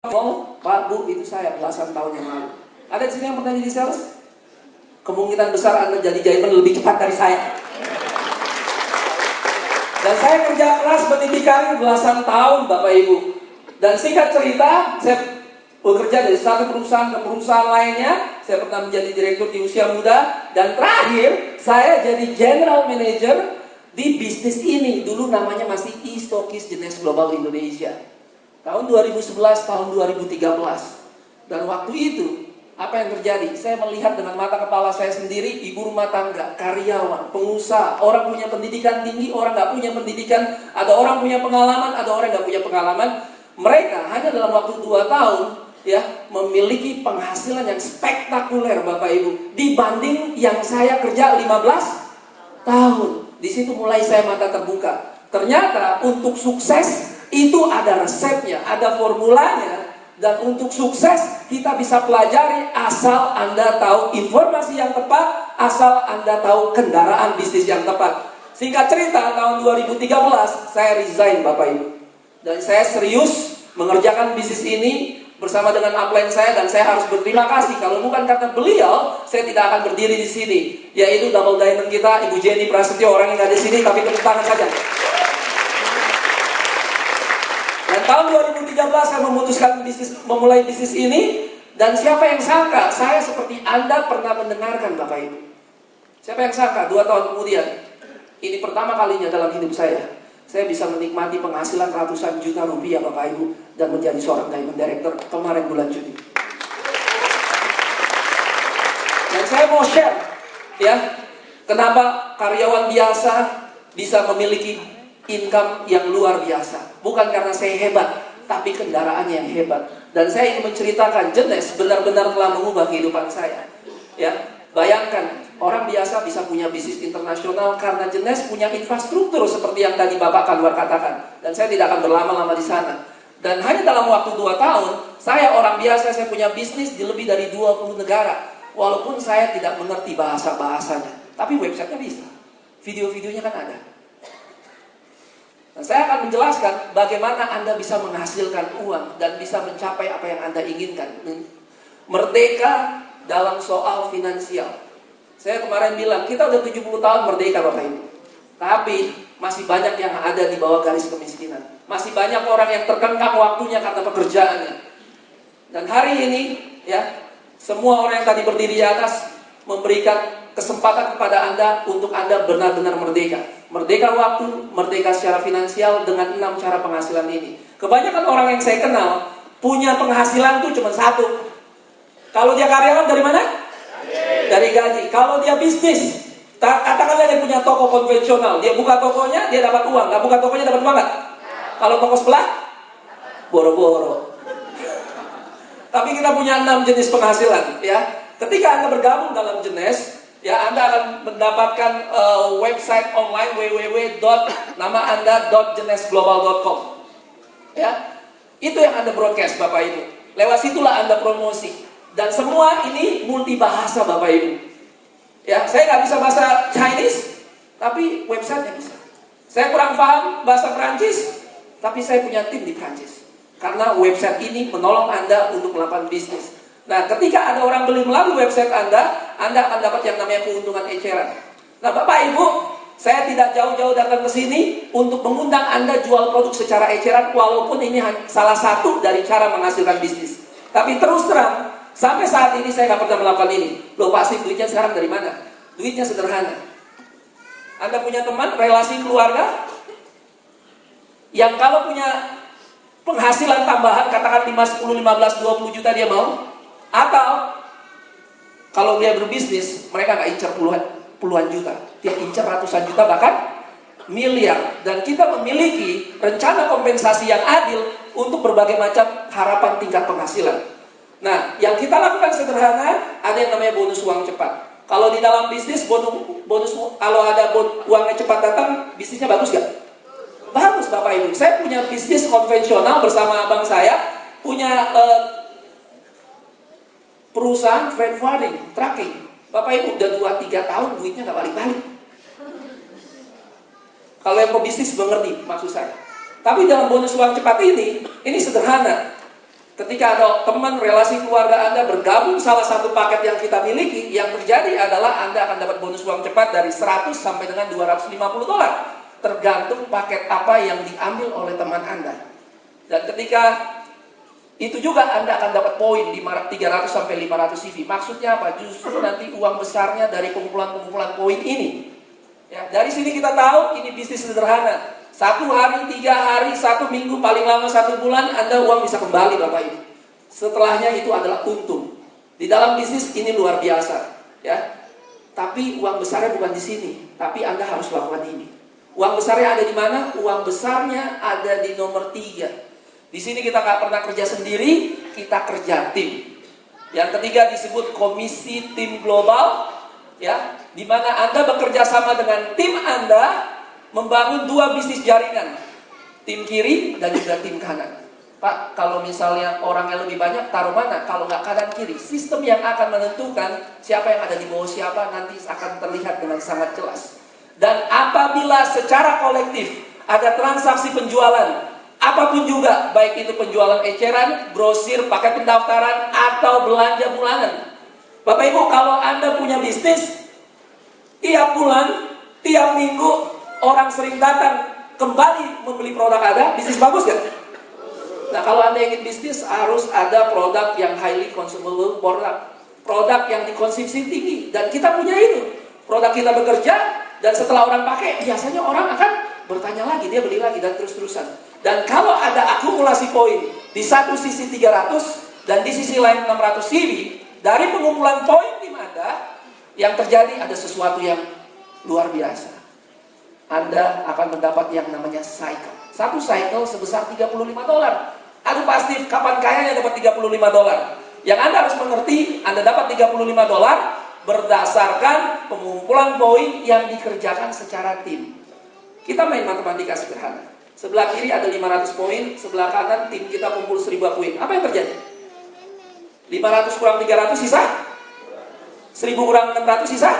ngomong, Pak, Bu, itu saya belasan tahun yang lalu. Ada di sini yang pernah jadi sales? Kemungkinan besar Anda jadi jahitan lebih cepat dari saya. Dan saya kerja keras pendidikan belasan tahun, Bapak Ibu. Dan singkat cerita, saya bekerja dari satu perusahaan ke perusahaan lainnya. Saya pernah menjadi direktur di usia muda. Dan terakhir, saya jadi general manager di bisnis ini. Dulu namanya masih E-Stokis Jenes Global Indonesia. Tahun 2011, tahun 2013. Dan waktu itu, apa yang terjadi? Saya melihat dengan mata kepala saya sendiri, ibu rumah tangga, karyawan, pengusaha, orang punya pendidikan tinggi, orang nggak punya pendidikan, ada orang punya pengalaman, ada orang nggak punya pengalaman. Mereka hanya dalam waktu 2 tahun, ya, memiliki penghasilan yang spektakuler, Bapak Ibu, dibanding yang saya kerja 15 tahun. Di situ mulai saya mata terbuka. Ternyata untuk sukses itu ada resepnya, ada formulanya. Dan untuk sukses kita bisa pelajari asal Anda tahu informasi yang tepat, asal Anda tahu kendaraan bisnis yang tepat. Singkat cerita, tahun 2013 saya resign, Bapak Ibu. Dan saya serius mengerjakan bisnis ini bersama dengan upline saya, dan saya harus berterima kasih. Kalau bukan karena beliau, saya tidak akan berdiri di sini. Yaitu double diamond kita, Ibu Jenny Prasetyo, orang yang ada di sini, tapi tepuk tangan saja. Dan tahun 2013 saya memutuskan memulai bisnis ini. Dan siapa yang sangka saya seperti Anda pernah mendengarkan, Bapak Ibu? Siapa yang sangka 2 tahun kemudian, ini pertama kalinya dalam hidup saya bisa menikmati penghasilan ratusan juta rupiah, Bapak Ibu, dan menjadi seorang diamond director kemarin bulan Juni. Dan saya mau share, ya, kenapa karyawan biasa bisa memiliki income yang luar biasa. Bukan karena saya hebat, tapi kendaraannya yang hebat. Dan saya ingin menceritakan Jenes benar-benar telah mengubah kehidupan saya. Ya, bayangkan orang biasa bisa punya bisnis internasional karena Jenes punya infrastruktur seperti yang tadi Bapak Kanwar katakan. Dan saya tidak akan berlama-lama di sana. Dan hanya dalam waktu 2 tahun, saya orang biasa, saya punya bisnis di lebih dari 20 negara. Walaupun saya tidak mengerti bahasa-bahasanya, tapi websitenya bisa. Video-videonya kan ada. Nah, saya akan menjelaskan bagaimana Anda bisa menghasilkan uang dan bisa mencapai apa yang Anda inginkan. Merdeka dalam soal finansial. Saya kemarin bilang, kita udah 70 tahun merdeka, Bapak Ibu. Tapi masih banyak yang ada di bawah garis kemiskinan. Masih banyak orang yang terkengkang waktunya karena pekerjaannya. Dan hari ini, ya, semua orang yang tadi berdiri di atas memberikan kesempatan kepada Anda untuk Anda benar-benar merdeka. Merdeka waktu, merdeka secara finansial dengan 6 cara penghasilan ini. Kebanyakan orang yang saya kenal punya penghasilan tuh cuma 1. Kalau dia karyawan dari mana? Dari gaji. Kalau dia bisnis, katakanlah dia punya toko konvensional, dia buka tokonya, dia dapat uang. Nggak buka tokonya dapat uang nggak? Kalau toko sebelah, boro-boro. Tapi kita punya 6 jenis penghasilan, ya. Ketika Anda bergabung dalam Jenes, ya, Anda akan mendapatkan website online www.jenesglobal.com. Ya, itu yang Anda broadcast, Bapak Ibu. Lewat situlah Anda promosi. Dan semua ini multi bahasa, Bapak Ibu. Ya, saya nggak bisa bahasa Chinese, tapi websitenya bisa. Saya kurang paham bahasa Perancis, tapi saya punya tim di Perancis. Karena website ini menolong Anda untuk melakukan bisnis. Nah, ketika ada orang beli melalui website Anda akan dapat yang namanya keuntungan eceran. Nah, Bapak Ibu, saya tidak jauh-jauh datang ke sini untuk mengundang Anda jual produk secara eceran, walaupun ini salah satu dari cara menghasilkan bisnis. Tapi terus terang, sampai saat ini saya nggak pernah melakukan ini. Loh, pasti duitnya sekarang dari mana? Duitnya sederhana. Anda punya teman, relasi keluarga, yang kalau punya penghasilan tambahan, katakan 5, 10, 15, 20 juta dia mau. Atau kalau dia berbisnis, mereka nggak incar puluhan juta, dia incar ratusan juta, bahkan miliar. Dan kita memiliki rencana kompensasi yang adil untuk berbagai macam harapan tingkat penghasilan. Nah, yang kita lakukan sederhana, ada yang namanya bonus uang cepat. Kalau di dalam bisnis, bonus kalau ada uangnya cepat datang, bisnisnya bagus gak? Bagus, Bapak Ibu. Saya punya bisnis konvensional bersama abang saya, punya perusahaan freight forwarding, tracking. Bapak Ibu, udah 2-3 tahun duitnya gak balik-balik. Kalau yang pebisnis mengerti maksud saya. Tapi dalam bonus uang cepat ini sederhana. Ketika ada teman, relasi keluarga Anda bergabung salah satu paket yang kita miliki, yang terjadi adalah Anda akan dapat bonus uang cepat dari 100 sampai dengan 250 dolar. Tergantung paket apa yang diambil oleh teman Anda. Dan ketika itu juga Anda akan dapat poin 300 sampai 500 CV. Maksudnya apa? Justru nanti uang besarnya dari pengumpulan poin ini. Ya, dari sini kita tahu ini bisnis sederhana. 1 hari, 3 hari, 1 minggu, paling lama 1 bulan, Anda uang bisa kembali Bapak Ibu. Setelahnya itu adalah untung. Di dalam bisnis ini luar biasa. Ya. Tapi uang besarnya bukan di sini. Tapi Anda harus lakukan ini. Uang besarnya ada di mana? Uang besarnya ada di nomor 3. Di sini kita nggak pernah kerja sendiri, kita kerja tim. Yang ketiga disebut komisi tim global, ya, di mana Anda bekerja sama dengan tim Anda membangun 2 bisnis jaringan, tim kiri dan juga tim kanan. Pak, kalau misalnya orang yang lebih banyak taruh mana? Kalau nggak kanan kiri, sistem yang akan menentukan siapa yang ada di bawah siapa nanti akan terlihat dengan sangat jelas. Dan apabila secara kolektif ada transaksi penjualan, apapun juga, baik itu penjualan eceran, grosir, pakai pendaftaran, atau belanja bulanan. Bapak Ibu, kalau Anda punya bisnis, tiap bulan, tiap minggu, orang sering datang kembali membeli produk Anda, bisnis bagus kan? Nah, kalau Anda ingin bisnis, harus ada produk yang highly consumable produk yang dikonsumsi tinggi. Dan kita punya itu. Produk kita bekerja, dan setelah orang pakai, biasanya orang akan bertanya lagi, dia beli lagi, dan terus-terusan. Dan kalau ada akumulasi poin di satu sisi 300 dan di sisi lain 600 CV, dari pengumpulan poin tim Anda, yang terjadi ada sesuatu yang luar biasa. Anda akan mendapat yang namanya cycle. Satu cycle sebesar 35 dolar. Aduh pasti, kapan kayanya dapat 35 dolar? Yang Anda harus mengerti, Anda dapat 35 dolar berdasarkan pengumpulan poin yang dikerjakan secara tim. Kita main matematika sederhana. Sebelah kiri ada 500 poin, sebelah kanan tim kita kumpul 1000 poin. Apa yang terjadi? 500 kurang 300 sisa? 1000 kurang 600 sisa?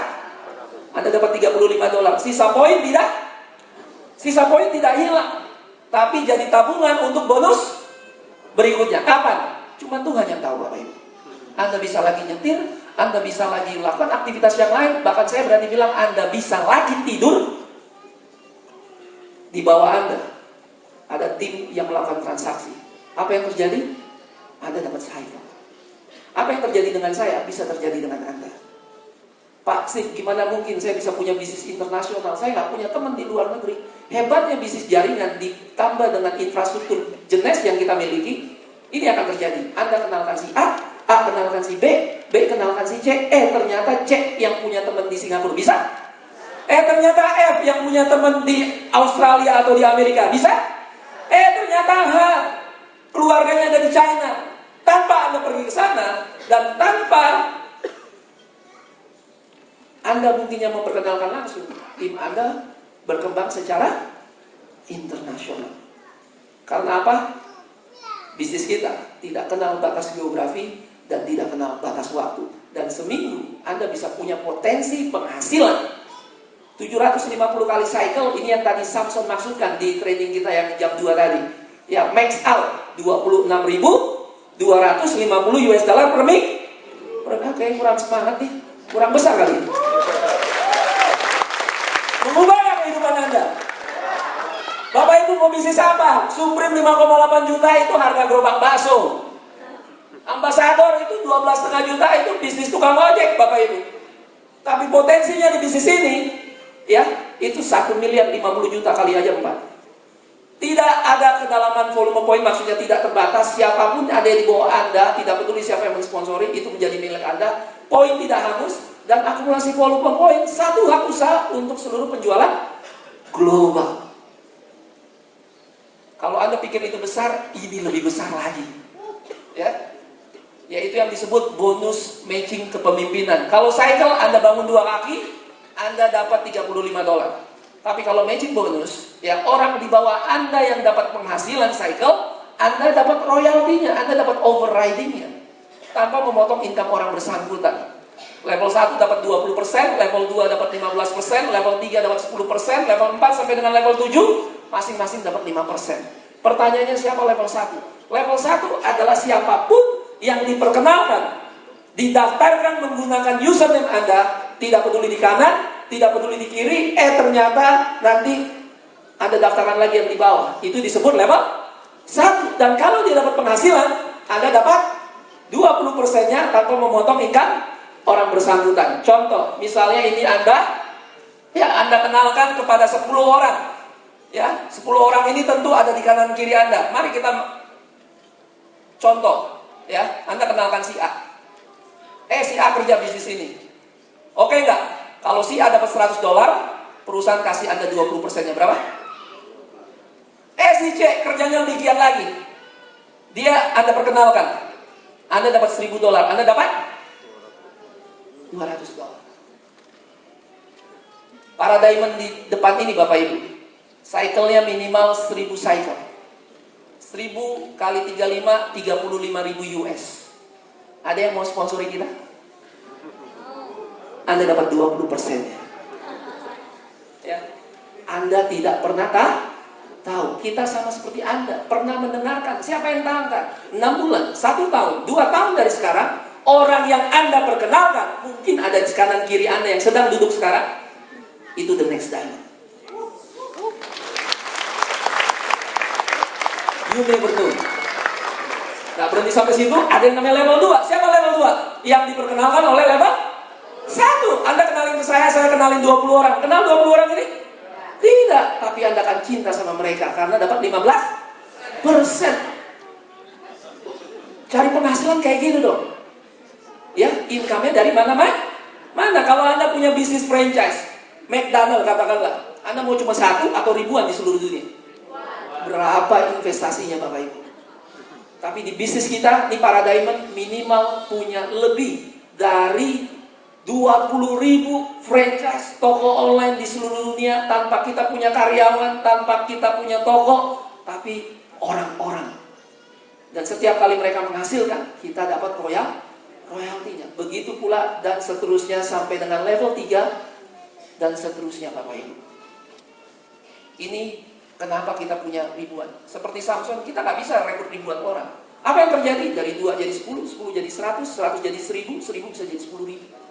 Anda dapat 35 dolar. Sisa poin tidak? Sisa poin tidak hilang. Tapi jadi tabungan untuk bonus berikutnya. Kapan? Cuma Tuhan yang tahu Bapak Ibu. Anda bisa lagi nyetir, Anda bisa lagi melakukan aktivitas yang lain. Bahkan saya berani bilang Anda bisa lagi tidur. Di bawah Anda ada tim yang melakukan transaksi. Apa yang terjadi? Anda dapat cycle. Apa yang terjadi dengan saya bisa terjadi dengan Anda. Pak Sif, gimana mungkin saya bisa punya bisnis internasional? Saya nggak punya teman di luar negeri. Hebatnya bisnis jaringan ditambah dengan infrastruktur jenis yang kita miliki, ini akan terjadi. Anda kenalkan si A kenalkan si B kenalkan si C, ternyata C yang punya teman di Singapura bisa. Ternyata F yang punya teman di Australia atau di Amerika bisa. Ternyata H keluarganya ada di China. Tanpa Anda pergi ke sana dan tanpa Anda mungkinnya memperkenalkan langsung, tim Anda berkembang secara internasional. Karena apa? Bisnis kita tidak kenal batas geografi dan tidak kenal batas waktu. Dan seminggu Anda bisa punya potensi penghasilan 750 kali cycle. Ini yang tadi Samson maksudkan di training kita yang jam 2 tadi. Ya, max out 26.250 US dollar per minggu. Kayaknya kurang semangat nih, kurang besar kali ini. Mengubah kehidupan Anda. Bapak Ibu mau bisnis apa? Supreme 5,8 juta itu harga gerobak bakso. Ambasador itu 12,5 juta itu bisnis tukang ojek Bapak Ibu. Tapi potensinya di bisnis ini, ya, itu 1 miliar 50 juta kali aja 4. Tidak ada kedalaman volume poin, maksudnya tidak terbatas. Siapapun ada di bawah Anda, tidak peduli siapa yang mensponsori, itu menjadi milik Anda. Poin tidak hangus dan akumulasi volume poin satu hak usaha untuk seluruh penjualan global. Kalau Anda pikir itu besar, ini lebih besar lagi. Ya, yaitu yang disebut bonus matching kepemimpinan. Kalau cycle Anda bangun 2 kaki, Anda dapat 35 dolar. Tapi kalau matching bonus, ya orang di bawah Anda yang dapat penghasilan cycle, Anda dapat royaltinya, Anda dapat overridingnya, tanpa memotong income orang bersangkutan. Level 1 dapat 20%, level 2 dapat 15%, level 3 dapat 10%, level 4 sampai dengan level 7, masing-masing dapat 5%. Pertanyaannya siapa level 1? Level 1 adalah siapapun yang diperkenalkan, didaftarkan menggunakan username Anda, tidak peduli di kanan, tidak peduli di kiri, ternyata nanti ada daftaran lagi yang di bawah. Itu disebut level 1. Dan kalau dia dapat penghasilan, Anda dapat 20%-nya tanpa memotong income orang bersangkutan. Contoh, misalnya ini Anda kenalkan kepada 10 orang. Ya, 10 orang ini tentu ada di kanan kiri Anda. Mari kita contoh, ya. Anda kenalkan si A. Si A kerja bisnis ini. Oke enggak? Kalau si A dapat $100, perusahaan kasih Anda 20%-nya berapa? Si C kerjanya lebih giat lagi. Dia Anda perkenalkan. Anda dapat $1.000, Anda dapat $200. Para diamond di depan ini Bapak Ibu, cycle-nya minimal 1000 cycle. 1000 kali 35, 35.000 US. Ada yang mau sponsori kita? Anda dapat 20%-nya. Ya. Anda tidak pernah tahu. Kita sama seperti Anda, pernah mendengarkan. Siapa yang tahu? 6 bulan, 1 tahun, 2 tahun dari sekarang, orang yang Anda perkenalkan, mungkin ada di kanan kiri Anda yang sedang duduk sekarang, itu the next diamond. You never know. Nah, berhenti sampai situ, ada yang namanya level 2. Siapa level 2? Yang diperkenalkan oleh level 1. Anda kenalin ke saya kenalin 20 orang. Kenal 20 orang ini? Tidak, tapi Anda akan cinta sama mereka karena dapat 15%. Cari penghasilan kayak gitu dong. Ya, income-nya dari mana? Kalau Anda punya bisnis franchise, McDonald katakanlah, Anda mau cuma 1 atau ribuan di seluruh dunia? Berapa investasinya Bapak Ibu? Tapi di bisnis kita, di para diamond minimal punya lebih dari 20.000 franchise toko online di seluruh dunia, tanpa kita punya karyawan, tanpa kita punya toko, tapi orang-orang. Dan setiap kali mereka menghasilkan, kita dapat royaltinya. Begitu pula dan seterusnya sampai dengan level 3 dan seterusnya Bapak Ibu. Ini kenapa kita punya ribuan. Seperti Samson, kita nggak bisa rekrut ribuan orang. Apa yang terjadi? Dari 2 jadi 10, 10 jadi 100, 100 jadi 1000, 1000 bisa jadi 10.000.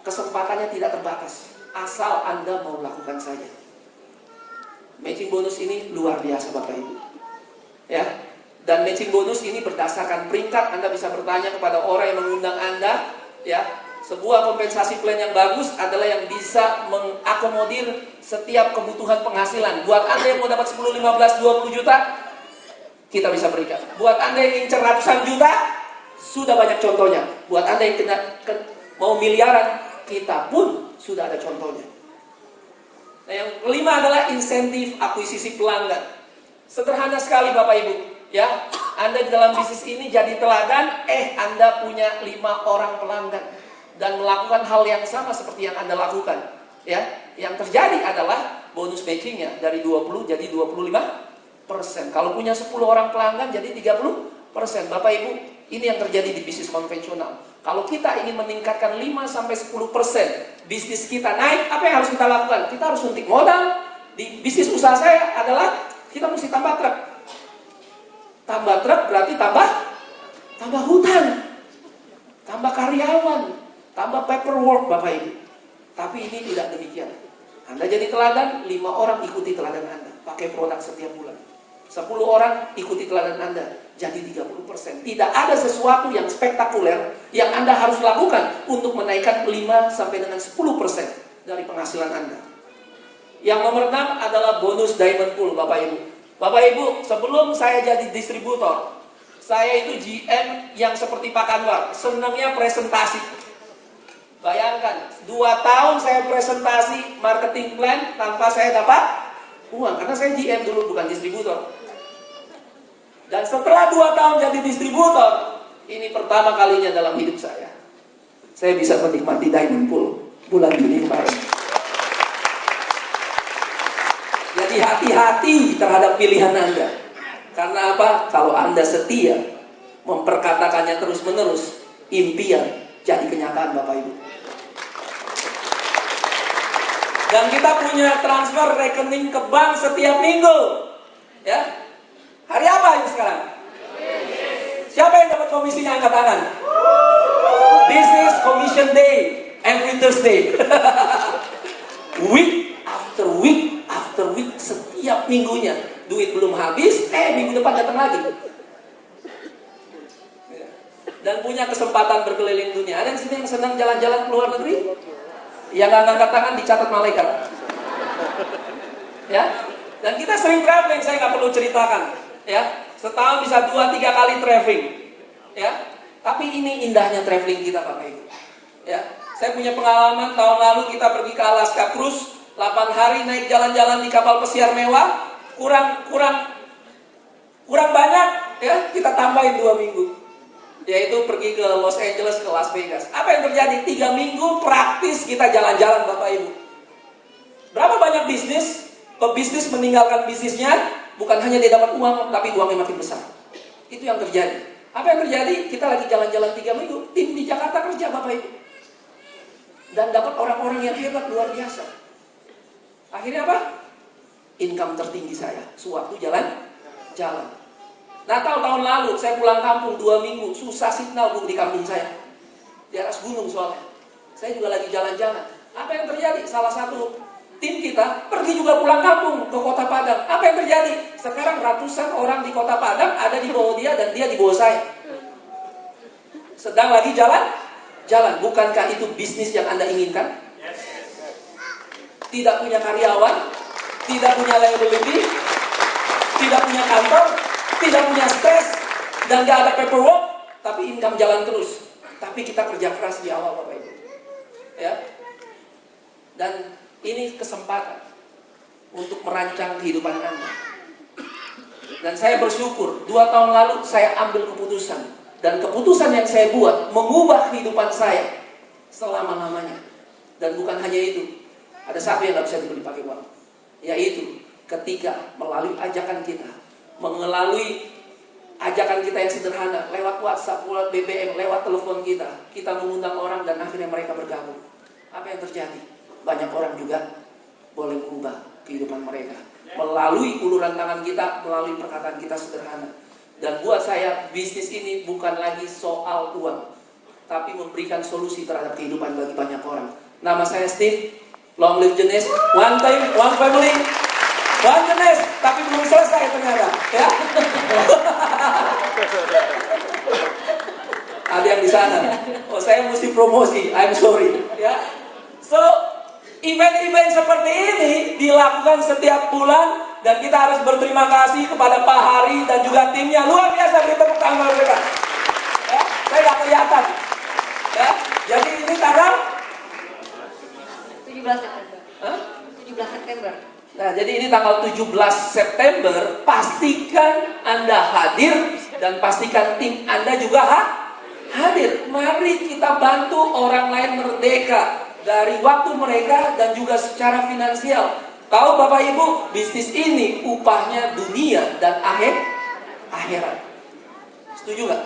Kesempatannya tidak terbatas, asal Anda mau lakukan saja. Matching bonus ini luar biasa Bapak Ibu. Ya. Dan matching bonus ini berdasarkan peringkat. Anda bisa bertanya kepada orang yang mengundang Anda, ya. Sebuah kompensasi plan yang bagus adalah yang bisa mengakomodir setiap kebutuhan penghasilan. Buat Anda yang mau dapat 10, 15, 20 juta, kita bisa berikan. Buat Anda yang incar ratusan juta, sudah banyak contohnya. Buat Anda yang mau miliaran, kita pun sudah ada contohnya. Nah, yang kelima adalah insentif akuisisi pelanggan. Sederhana sekali Bapak Ibu, ya. Anda di dalam bisnis ini jadi teladan, Anda punya 5 orang pelanggan dan melakukan hal yang sama seperti yang Anda lakukan, ya. Yang terjadi adalah bonus matchingnya dari 20 jadi 25%. Kalau punya 10 orang pelanggan jadi 30%. Bapak Ibu, ini yang terjadi di bisnis konvensional. Kalau kita ingin meningkatkan 5-10% bisnis kita naik, apa yang harus kita lakukan? Kita harus suntik modal. Di bisnis usaha saya adalah kita mesti tambah truk. Tambah truk berarti tambah hutang, tambah karyawan, tambah paperwork Bapak Ibu. Tapi ini tidak demikian. Anda jadi teladan, 5 orang ikuti teladan Anda, pakai produk setiap bulan. 10 orang ikuti teladan Anda, jadi 30%. Tidak ada sesuatu yang spektakuler yang Anda harus lakukan untuk menaikkan 5 sampai dengan 10% dari penghasilan Anda. Yang nomor 6 adalah bonus diamond pool Bapak Ibu. Bapak Ibu, sebelum saya jadi distributor, saya itu GM yang seperti Pak Anwar, senangnya presentasi. Bayangkan, 2 tahun saya presentasi marketing plan tanpa saya dapat uang, karena saya GM dulu, bukan distributor. Dan setelah 2 tahun jadi distributor, ini pertama kalinya dalam hidup saya bisa menikmati diamond pool bulan Juni kemarin. Jadi hati-hati terhadap pilihan Anda. Karena apa? Kalau Anda setia memperkatakannya terus-menerus, impian jadi kenyataan Bapak Ibu. Dan kita punya transfer rekening ke bank setiap minggu. Ya. Hari apa ini sekarang? Siapa yang dapat komisinya, angkat tangan? This is commission day every Thursday. Week after week after week, setiap minggunya. Duit belum habis, minggu depan datang lagi. Dan punya kesempatan berkeliling dunia. Ada di sini yang senang jalan-jalan ke luar negeri? Yang nggak ngangkat tangan dicatat malaikat. Ya. Dan kita sering traveling, saya nggak perlu ceritakan. Ya, setahun bisa 2-3 kali traveling. Ya. Tapi ini indahnya traveling kita, Bapak Ibu. Ya. Saya punya pengalaman tahun lalu kita pergi ke Alaska Cruise, 8 hari naik jalan-jalan di kapal pesiar mewah, kurang banyak, ya, kita tambahin 2 minggu. Yaitu pergi ke Los Angeles, ke Las Vegas. Apa yang terjadi? 3 minggu praktis kita jalan-jalan, Bapak Ibu. Berapa banyak pebisnis meninggalkan bisnisnya, bukan hanya dia dapat uang, tapi uangnya makin besar. Itu yang terjadi. Apa yang terjadi? Kita lagi jalan-jalan 3 minggu, tim di Jakarta kerja, Bapak Ibu. Dan dapat orang-orang yang hebat, luar biasa. Akhirnya apa? Income tertinggi saya, sewaktu jalan. Natal tahun lalu, saya pulang kampung 2 minggu, susah signal di kampung saya. Di atas gunung soalnya. Saya juga lagi jalan-jalan. Apa yang terjadi? Salah satu tim kita pergi juga pulang kampung ke Kota Padang. Apa yang terjadi? Sekarang ratusan orang di Kota Padang ada di bawah dia dan dia di bawah saya. Sedang lagi jalan. Bukankah itu bisnis yang Anda inginkan? Tidak punya karyawan, tidak punya liability, tidak punya kantor, tidak punya stres, dan gak ada paperwork, tapi income jalan terus. Tapi kita kerja keras di awal, Bapak Ibu. Ya. Dan ini kesempatan untuk merancang kehidupan Anda. Dan saya bersyukur, 2 tahun lalu saya ambil keputusan. Dan keputusan yang saya buat mengubah kehidupan saya selama-lamanya. Dan bukan hanya itu, ada satu yang gak bisa dibeli pakai uang, yaitu ketika melalui ajakan kita, melalui ajakan kita yang sederhana, lewat WhatsApp, lewat BBM, lewat telepon kita mengundang orang dan akhirnya mereka bergabung. Apa yang terjadi? Banyak orang juga boleh mengubah kehidupan mereka melalui uluran tangan kita, melalui perkataan kita sederhana. Dan buat saya, bisnis ini bukan lagi soal uang, tapi memberikan solusi terhadap kehidupan bagi banyak orang. Nama saya Steve, long live Jenis, one time, one family, one Jenis, tapi belum selesai ternyata, ya. Ada yang di sana. Oh, saya mesti promosi, I'm sorry, ya. So, event-event seperti ini dilakukan setiap bulan dan kita harus berterima kasih kepada Pak Hari dan juga timnya. Luar biasa, beri tepuk tangan mereka. Ya, saya nggak kelihatan. Ya, jadi ini tanggal 17 September. Hah? 17 September. Nah, jadi ini tanggal 17 September. Pastikan Anda hadir dan pastikan tim Anda juga hadir. Mari kita bantu orang lain merdeka dari waktu mereka dan juga secara finansial. Tahu Bapak Ibu, bisnis ini upahnya dunia dan akhirat. Setuju nggak?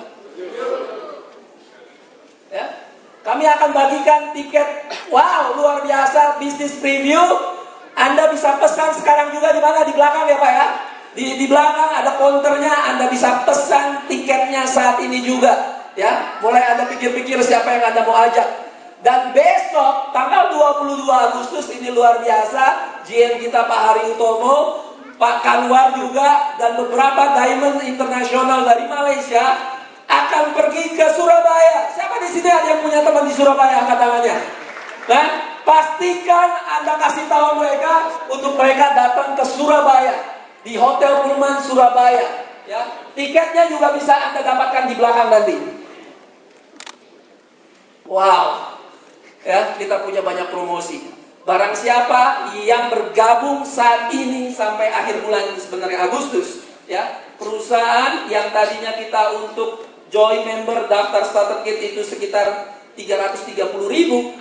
Ya, kami akan bagikan tiket. Wow, luar biasa, bisnis preview. Anda bisa pesan sekarang juga di mana? Di belakang ya Pak ya. Di belakang ada counternya. Anda bisa pesan tiketnya saat ini juga. Ya, mulai Anda pikir-pikir siapa yang Anda mau ajak. Dan besok tanggal 22 Agustus ini luar biasa, GM kita Pak Hari Utomo, Pak Kanwar juga, dan beberapa diamond internasional dari Malaysia akan pergi ke Surabaya. Siapa di sini ada yang punya teman di Surabaya? Angkat tangannya. Dan pastikan Anda kasih tahu mereka untuk mereka datang ke Surabaya di Hotel Pullman Surabaya. Ya, tiketnya juga bisa Anda dapatkan di belakang nanti. Wow. Ya, kita punya banyak promosi. Barang siapa yang bergabung saat ini sampai akhir bulan sebenarnya Agustus, ya, perusahaan yang tadinya kita untuk join member daftar starter kit itu sekitar 330.000